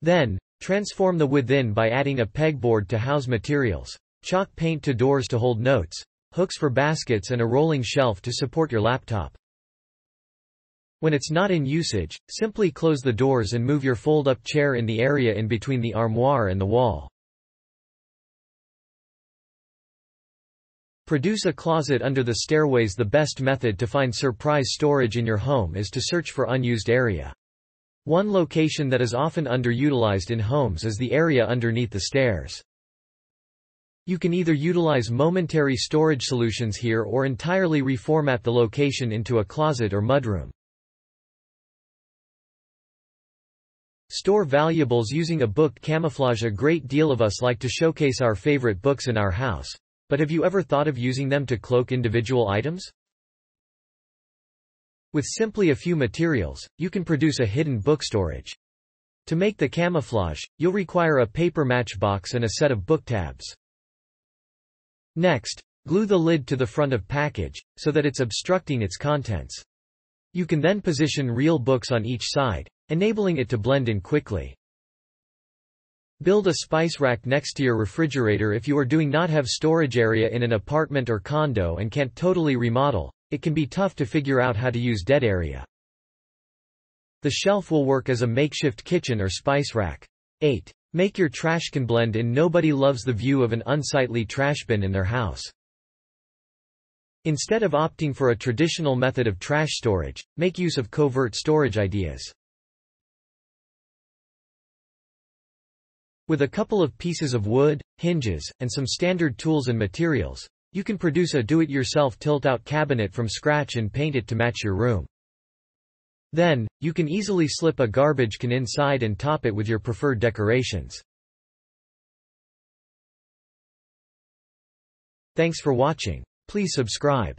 Then, transform the within by adding a pegboard to house materials, chalk paint to doors to hold notes, hooks for baskets and a rolling shelf to support your laptop. When it's not in usage, simply close the doors and move your fold-up chair in the area in between the armoire and the wall. Produce a closet under the stairways. The best method to find surprise storage in your home is to search for unused area. One location that is often underutilized in homes is the area underneath the stairs. You can either utilize momentary storage solutions here or entirely reformat the location into a closet or mudroom. Store valuables using a book camouflage. A great deal of us like to showcase our favorite books in our house, but have you ever thought of using them to cloak individual items? With simply a few materials, you can produce a hidden book storage. To make the camouflage, you'll require a paper matchbox and a set of book tabs. Next, glue the lid to the front of package, so that it's obstructing its contents. You can then position real books on each side, enabling it to blend in quickly. Build a spice rack next to your refrigerator. If you are doing not have storage area in an apartment or condo and can't totally remodel, it can be tough to figure out how to use dead area. The shelf will work as a makeshift kitchen or spice rack. 8. Make your trash can blend in. Nobody loves the view of an unsightly trash bin in their house. Instead of opting for a traditional method of trash storage, make use of covert storage ideas. With a couple of pieces of wood, hinges, and some standard tools and materials, you can produce a do-it-yourself tilt-out cabinet from scratch and paint it to match your room. Then, you can easily slip a garbage can inside and top it with your preferred decorations. Thanks for watching. Please subscribe.